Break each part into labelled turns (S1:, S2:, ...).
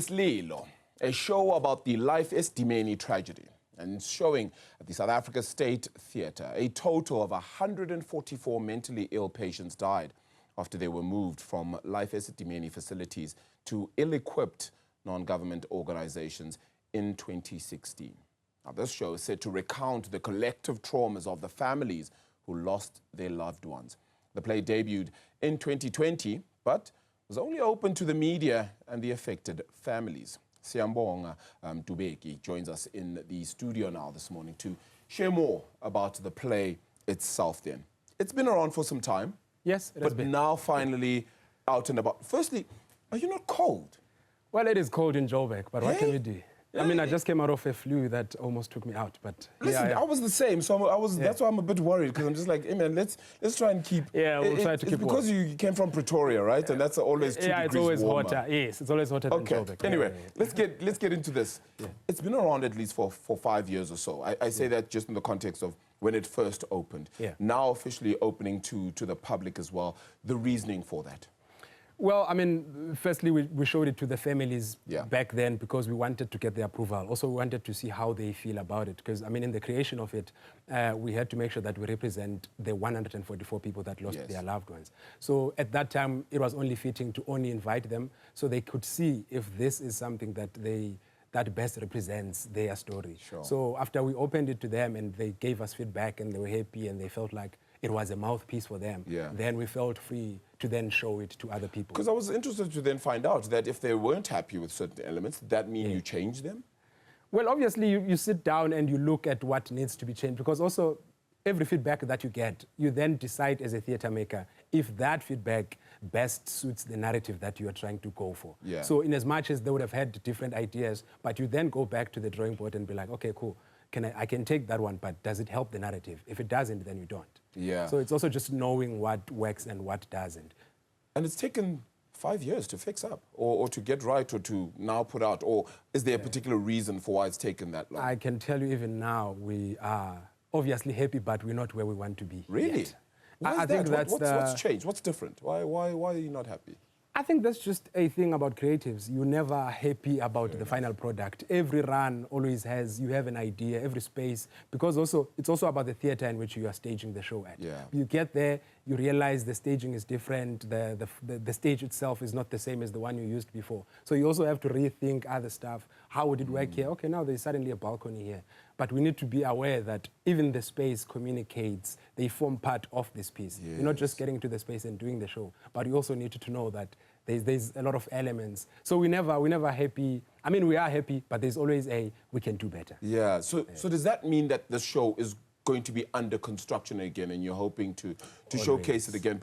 S1: ISILILO, a show about the Life Esidimeni tragedy, and showing at the South Africa State Theatre. A total of 144 mentally ill patients died after they were moved from Life Esidimeni facilities to ill-equipped non-government organizations in 2016. Now, this show is said to recount the collective traumas of the families who lost their loved ones. The play debuted in 2020, but was only open to the media and the affected families. Siyambonga Mdubeki joins us in the studio now this morning to share more about the play itself then. It's been around for some time.
S2: Yes, it has been.
S1: But now finally out and about. Firstly, are you not cold?
S2: Well, it is cold in Joburg, but what can we do?
S1: Yeah.
S2: I mean, I just came out of a flu that almost took me out, but
S1: listen,
S2: yeah.
S1: I was the same, so that's why I'm a bit worried, because I'm just like, hey man, let's try and keep.
S2: Yeah, we'll try to keep warm.
S1: Because you came from Pretoria, right? And that's always 2 degrees
S2: it's always
S1: warmer.
S2: hotter. Yes, it's always hotter than Joburg.
S1: Anyway, let's get into this. Yeah. It's been around at least for 5 years or so. I say that just in the context of when it first opened.
S2: Yeah.
S1: Now officially opening to the public as well. The reasoning for that.
S2: Well, I mean, firstly, we showed it to the families back then because we wanted to get their approval. Also, we wanted to see how they feel about it. Because, I mean, in the creation of it, we had to make sure that we represent the 144 people that lost their loved ones. So at that time, it was only fitting to only invite them so they could see if this is something that best represents their story.
S1: Sure.
S2: So after we opened it to them and they gave us feedback and they were happy and they felt like it was a mouthpiece for them, then we felt free to then show it to other people.
S1: Because I was interested to then find out that if they weren't happy with certain elements, that mean you change them?
S2: Well, obviously, you sit down and you look at what needs to be changed, because also every feedback that you get, you then decide as a theatre maker if that feedback best suits the narrative that you are trying to go for.
S1: Yeah.
S2: So in as much as they would have had different ideas, but you then go back to the drawing board and be like, okay, cool. I can take that one, but does it help the narrative? If it doesn't, then you don't.
S1: Yeah.
S2: So it's also just knowing what works and what doesn't.
S1: And it's taken 5 years to fix up, or to get right, or to now put out, or is there a particular reason for why it's taken that long?
S2: I can tell you even now we are obviously happy, but we're not where we want to be.
S1: Really?
S2: Yet.
S1: I think what's changed? What's different? Why are you not happy?
S2: I think that's just a thing about creatives. You're never happy about the final product. Every run always you have an idea, every space, because it's also about the theatre in which you are staging the show at.
S1: Yeah.
S2: You get there, you realize the staging is different, the stage itself is not the same as the one you used before. So you also have to rethink other stuff. How would it work here? Okay, now there's suddenly a balcony here. But we need to be aware that even the space communicates. They form part of this piece. Yes. You're not just getting to the space and doing the show, but you also need to know that there's a lot of elements. So we're never happy. I mean, we are happy, but there's always we can do better.
S1: Yeah. So does that mean that the show is going to be under construction again, and you're hoping to showcase it again?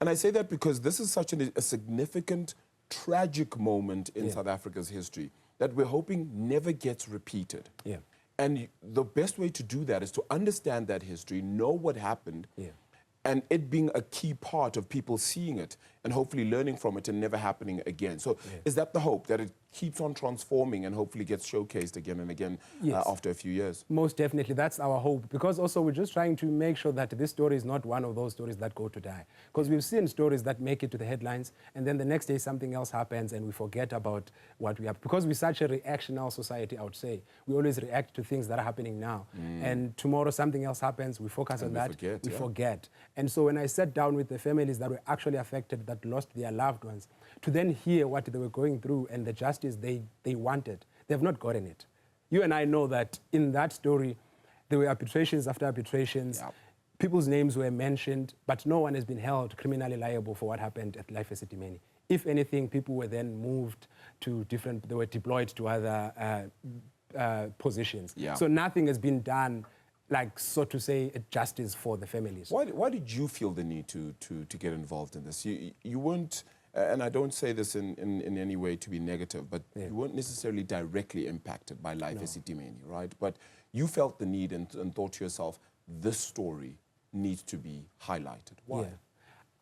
S1: And I say that because this is such a significant, tragic moment in South Africa's history that we're hoping never gets repeated.
S2: Yeah.
S1: And the best way to do that is to understand that history, know what happened, and it being a key part of people seeing it and hopefully learning from it and never happening again. So is that the hope, that it keeps on transforming and hopefully gets showcased again and again after a few years?
S2: Most definitely, that's our hope, because also we're just trying to make sure that this story is not one of those stories that go to die. Because we've seen stories that make it to the headlines and then the next day something else happens and we forget about what we have. Because we're such a reactional society, I would say, we always react to things that are happening now. And tomorrow something else happens, we focus on that, we forget. And so when I sat down with the families that were actually affected, that lost their loved ones, to then hear what they were going through and the justice they wanted, they've not gotten it. You and I know that in that story, there were arbitrations after arbitrations. People's names were mentioned, but no one has been held criminally liable for what happened at Life Esidimeni. If anything, people were then moved to they were deployed to other positions. So nothing has been done, like, so to say, justice for the families.
S1: Why did you feel the need to get involved in this? You weren't, and I don't say this in any way to be negative, but you weren't necessarily directly impacted by Life Esidimeni, right? But you felt the need and thought to yourself, this story needs to be highlighted. Why?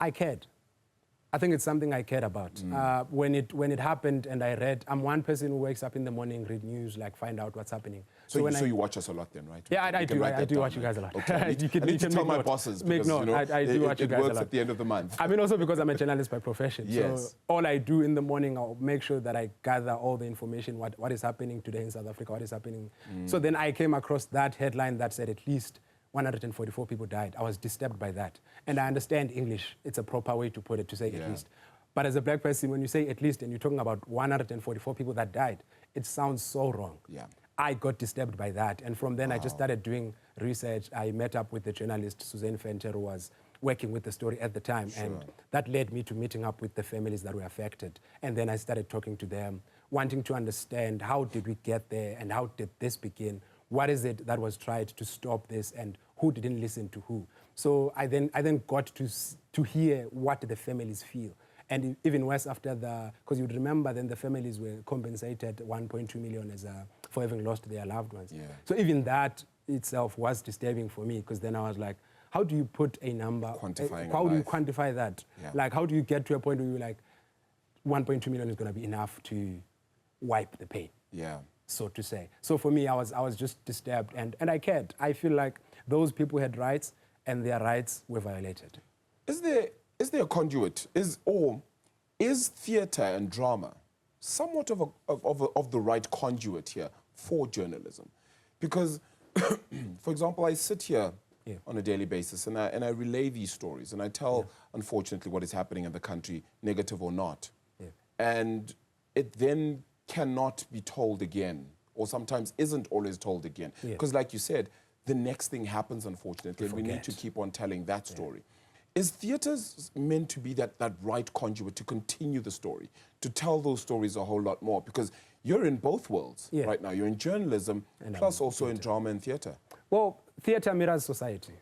S2: I cared. I think it's something I cared about. When it happened and I read, I'm one person who wakes up in the morning, read news, like find out what's happening.
S1: So you watch us a lot then, right?
S2: Yeah, I do watch you guys a lot.
S1: Okay. I need to tell my bosses because,
S2: I do watch you guys a lot.
S1: It works at the end of the month.
S2: I mean, also because I'm a journalist by profession.
S1: Yes.
S2: So all I do in the morning, I'll make sure that I gather all the information, what is happening today in South Africa, what is happening. So then I came across that headline that said at least 144 people died. I was disturbed by that. And I understand English. It's a proper way to put it, to say at least. But as a black person, when you say at least and you're talking about 144 people that died, it sounds so wrong.
S1: Yeah.
S2: I got disturbed by that. And from then I just started doing research. I met up with the journalist, Suzanne Fenter, who was working with the story at the time.
S1: Sure.
S2: And that led me to meeting up with the families that were affected. And then I started talking to them, wanting to understand how did we get there and how did this begin? What is it that was tried to stop this and who didn't listen to who? So I then got to hear what the families feel. And even worse after because you'd remember then the families were compensated 1.2 million for having lost their loved ones.
S1: Yeah.
S2: So even that itself was disturbing for me because then I was like, how do you put a number? How do you quantify that?
S1: Yeah.
S2: Like, how do you get to a point where you're like, 1.2 million is going to be enough to wipe the pain?
S1: Yeah.
S2: So to say. So for me, I was just disturbed and I cared. I feel like those people had rights and their rights were violated.
S1: Is there a conduit? Is theatre and drama somewhat of the right conduit here for journalism? Because, for example, I sit here on a daily basis and I relay these stories and I tell, unfortunately, what is happening in the country, negative or not. Yeah. And it then cannot be told again, or sometimes isn't always told again. Because like you said, the next thing happens, unfortunately, and we need to keep on telling that story. Is theatre meant to be that right conduit to continue the story, to tell those stories a whole lot more? Because you're in both worlds right now. You're in journalism, and plus also in drama and theatre. Well,
S2: theatre mirrors society.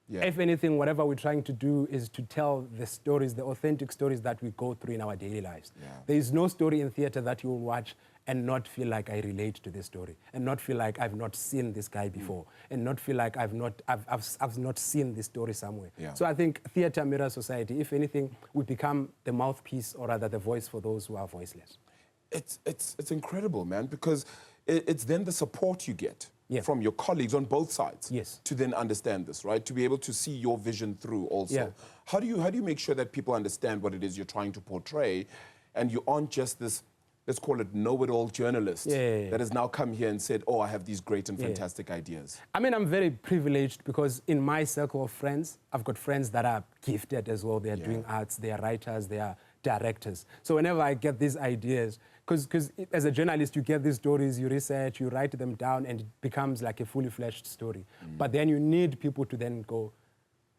S2: Yeah. If anything, whatever we're trying to do is to tell the stories, the authentic stories that we go through in our daily lives. Yeah. There is no story in theatre that you will watch and not feel like I relate to this story, and not feel like I've not seen this guy before, and not feel like I've not seen this story somewhere. Yeah. So I think theatre mirrors society. If anything, we become the mouthpiece, or rather the voice for those who are voiceless.
S1: It's incredible, man, because it's then the support you get from your colleagues on both sides to then understand this, right? To be able to see your vision through also. Yeah. How do you make sure that people understand what it is you're trying to portray, and you aren't just this, let's call it know-it-all journalist that has now come here and said, oh, I have these great and fantastic ideas?
S2: I mean, I'm very privileged because in my circle of friends, I've got friends that are gifted as well. They are doing arts, they are writers, they are directors. So whenever I get these ideas, because as a journalist, you get these stories, you research, you write them down, and it becomes like a fully fleshed story. But then you need people to then go,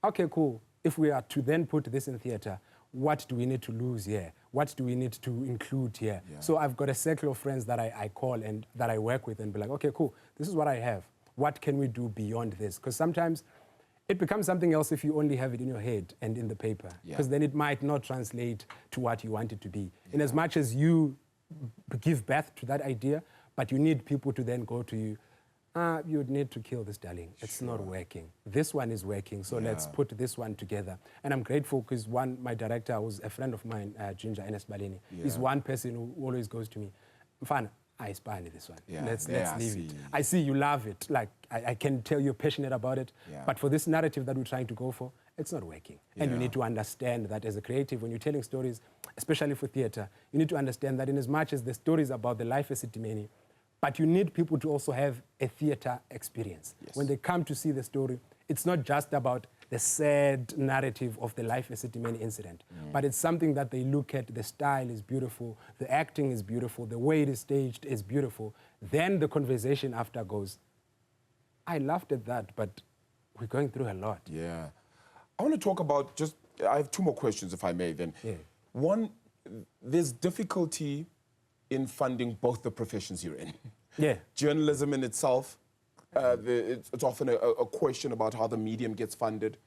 S2: okay, cool. If we are to then put this in theatre, what do we need to lose here? What do we need to include here? Yeah. So I've got a circle of friends that I call and that I work with and be like, okay, cool, this is what I have. What can we do beyond this? Because sometimes it becomes something else if you only have it in your head and in the paper, because then it might not translate to what you want it to be. In as much as you give birth to that idea, but you need people to then go to you, you'd need to kill this, darling. It's not working. This one is working, so let's put this one together. And I'm grateful because my director was a friend of mine, Ginger Ernest Balini. He's one person who always goes to me, Mfana, I inspire this one. Let's leave it. I see you love it. Like, I can tell you're passionate about it. But for this narrative that we're trying to go for, it's not working. And you need to understand that as a creative, when you're telling stories, especially for theatre, you need to understand that in as much as the story is about the Life Esidimeni, but you need people to also have a theatre experience. When they come to see the story, it's not just about the sad narrative of the Life Esidimeni incident, but it's something that they look at. The style is beautiful, the acting is beautiful, the way it is staged is beautiful. Then the conversation after goes, I laughed at that, but we're going through a lot.
S1: Yeah. I want to talk about I have two more questions, if I may, then. One, there's difficulty in funding both the professions you're in. Journalism in itself, it's often a question about how the medium gets funded.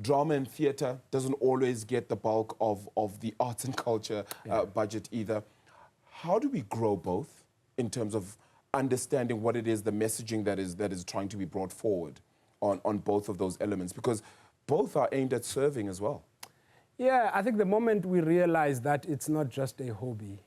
S1: Drama and theatre doesn't always get the bulk of the arts and culture budget either. How do we grow both in terms of understanding what it is, the messaging that is trying to be brought forward on both of those elements? Because both are aimed at serving as well.
S2: Yeah, I think the moment we realize that it's not just a hobby,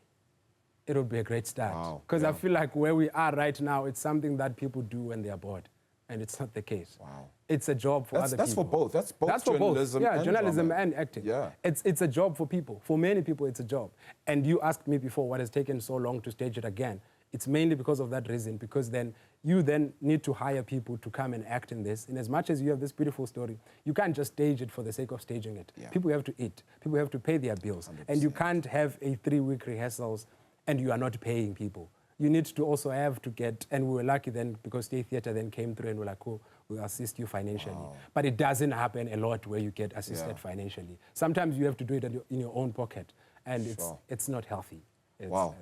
S2: it'll be a great start.
S1: Wow,
S2: Because
S1: yeah.
S2: I feel like where we are right now, it's something that people do when they are bored. And it's not the case.
S1: Wow.
S2: It's a job for other
S1: That's
S2: people.
S1: for both. That's both
S2: for
S1: journalism
S2: both. Yeah,
S1: and
S2: journalism
S1: drama.
S2: and acting.
S1: Yeah.
S2: It's a job for people. For many people, it's a job. And you asked me before what has taken so long to stage it again. It's mainly because of that reason, because then you then need to hire people to come and act in this. And as much as you have this beautiful story, you can't just stage it for the sake of staging it.
S1: Yeah.
S2: People have to eat. People have to pay their bills.
S1: 100%.
S2: And you can't have a 3-week rehearsals and you are not paying people. You need to also have to get, and we were lucky then because State Theatre then came through and we're like, oh, we'll assist you financially. Wow. But it doesn't happen a lot where you get assisted financially. Sometimes you have to do it in your own pocket, and it's not healthy.
S1: Wow.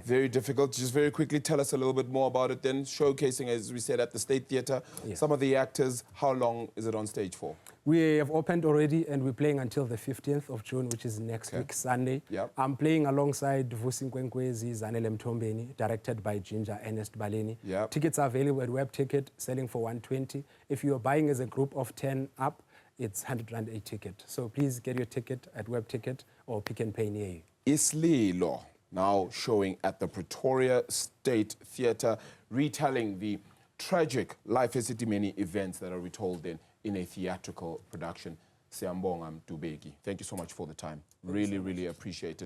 S1: Very difficult. Just very quickly tell us a little bit more about it then. Showcasing, as we said, at the State Theatre. Yeah. Some of the actors, how long is it on stage for?
S2: We have opened already and we're playing until the 15th of June, which is next week, Sunday.
S1: Yep.
S2: I'm playing alongside Vusi Nkwenkwezi, Zanele Mtombeni, directed by Ginger Ernest Baleni.
S1: Yep.
S2: Tickets are available at Web Ticket, selling for 120. If you're buying as a group of 10 up, it's 100 Rand a ticket. So please get your ticket at Web Ticket or Pick and Pay near you.
S1: ISILILO, now showing at the Pretoria State Theatre, retelling the tragic Life Esidimeni events that are retold in a theatrical production. Siyambonga Mdubeki, thank you so much for the time. Really, really appreciate it.